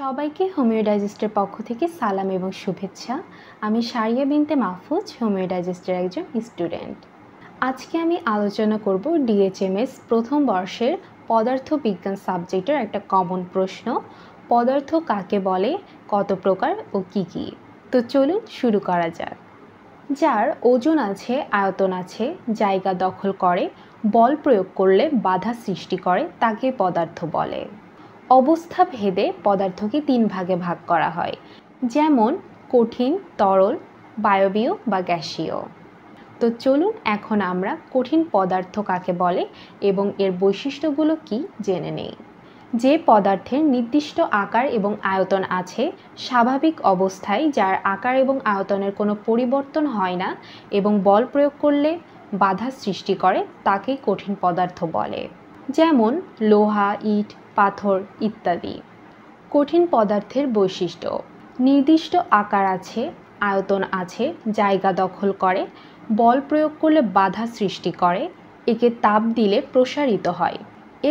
সবাইকে হোমিও ডাইজেস্টের পক্ষ থেকে সালাম এবং শুভেচ্ছা। আমি সারিয়া বিনতে মাহফুজ, হোমিও ডাইজেস্টের একজন স্টুডেন্ট। আজকে আমি আলোচনা করব ডিএচএমএস প্রথম বর্ষের পদার্থবিজ্ঞান সাবজেক্টের একটা কমন প্রশ্ন, পদার্থ কাকে বলে, কত প্রকার ও কী কী। তো চলুন শুরু করা যাক। যার ওজন আছে, আয়তন আছে, জায়গা দখল করে, বল প্রয়োগ করলে বাধা সৃষ্টি করে, তাকে পদার্থ বলে। অবস্থা ভেদে পদার্থকে তিন ভাগে ভাগ করা হয়, যেমন কঠিন, তরল, বায়বীয় বা গ্যাসীয়। তো চলুন এখন আমরা কঠিন পদার্থ কাকে বলে এবং এর বৈশিষ্ট্যগুলো কি জেনে নেই। যে পদার্থের নির্দিষ্ট আকার এবং আয়তন আছে, স্বাভাবিক অবস্থায় যার আকার এবং আয়তনের কোনো পরিবর্তন হয় না এবং বল প্রয়োগ করলে বাধা সৃষ্টি করে, তাকেই কঠিন পদার্থ বলে, যেমন লোহা, ইট, পাথর ইত্যাদি। কঠিন পদার্থের বৈশিষ্ট্য: নির্দিষ্ট আকার আছে, আয়তন আছে, জায়গা দখল করে, বল প্রয়োগ করলে বাধা সৃষ্টি করে, একে তাপ দিলে প্রসারিত হয়।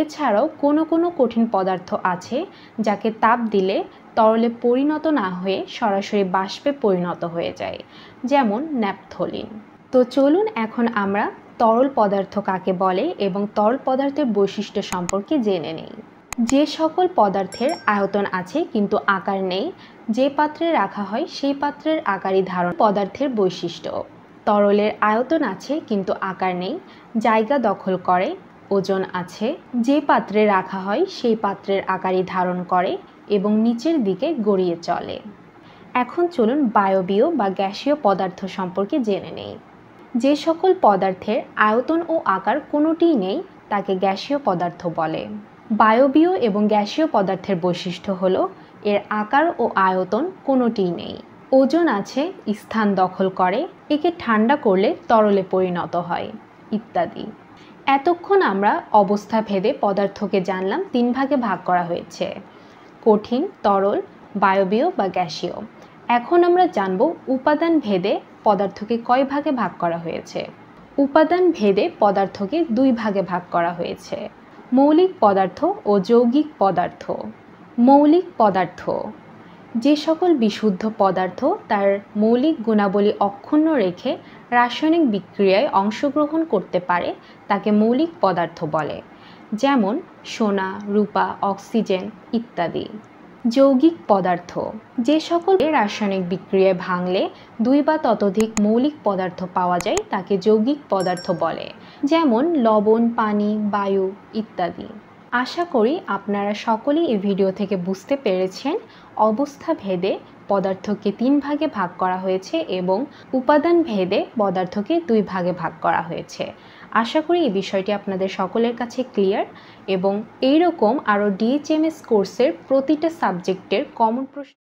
এছাড়াও কোনো কোনো কঠিন পদার্থ আছে যাকে তাপ দিলে তরলে পরিণত না হয়ে সরাসরি বাষ্পে পরিণত হয়ে যায়, যেমন ন্যাপথলিন। তো চলুন এখন আমরা তরল পদার্থ কাকে বলে এবং তরল পদার্থের বৈশিষ্ট্য সম্পর্কে জেনে নেই। যে সকল পদার্থের আয়তন আছে কিন্তু আকার নেই, যে পাত্রে রাখা হয় সেই পাত্রের আকারই ধারণ পদার্থের বৈশিষ্ট্য। তরলের আয়তন আছে কিন্তু আকার নেই, জায়গা দখল করে, ওজন আছে, যে পাত্রে রাখা হয় সেই পাত্রের আকারই ধারণ করে এবং নিচের দিকে গড়িয়ে চলে। এখন চলুন বায়বীয় বা গ্যাসীয় পদার্থ সম্পর্কে জেনে নেই। যে সকল পদার্থের আয়তন ও আকার কোনোটিই নেই, তাকে গ্যাসীয় পদার্থ বলে। বায়বীয় এবং গ্যাসীয় পদার্থের বৈশিষ্ট্য হলো এর আকার ও আয়তন কোনোটিই নেই, ওজন আছে, স্থান দখল করে, একে ঠান্ডা করলে তরলে পরিণত হয় ইত্যাদি। এতক্ষণ আমরা অবস্থা ভেদে পদার্থকে জানলাম তিন ভাগে ভাগ করা হয়েছে: কঠিন, তরল, বায়বীয় বা গ্যাসীয়। এখন আমরা জানব উপাদান ভেদে পদার্থকে কয় ভাগে ভাগ করা হয়েছে। উপাদান ভেদে পদার্থকে দুই ভাগে ভাগ করা হয়েছে: মৌলিক পদার্থ ও যৌগিক পদার্থ। মৌলিক পদার্থ: যে সকল বিশুদ্ধ পদার্থ তার মৌলিক গুণাবলী অক্ষুণ্ণ রেখে রাসায়নিক বিক্রিয়ায় অংশগ্রহণ করতে পারে, তাকে মৌলিক পদার্থ বলে, যেমন সোনা, রূপা, অক্সিজেন ইত্যাদি। যৌগিক পদার্থ: যে সকল রাসায়নিক বিক্রিয়ায় ভাঙলে দুই বা ততোধিক মৌলিক পদার্থ পাওয়া যায়, তাকে যৌগিক পদার্থ বলে, যেমন লবণ, পানি, বায়ু ইত্যাদি। আশা করি আপনারা সকলেই এই ভিডিও থেকে বুঝতে পেরেছেন অবস্থা ভেদে পদার্থকে তিন ভাগে ভাগ করা হয়েছে এবং উপাদান ভেদে পদার্থকে দুই ভাগে ভাগ করা হয়েছে। আশা করি এই বিষয়টি আপনাদের সকলের কাছে ক্লিয়ার এবং এইরকম আরও ডিএচএমএস কোর্সের প্রতিটা সাবজেক্টের কমন প্রশ্ন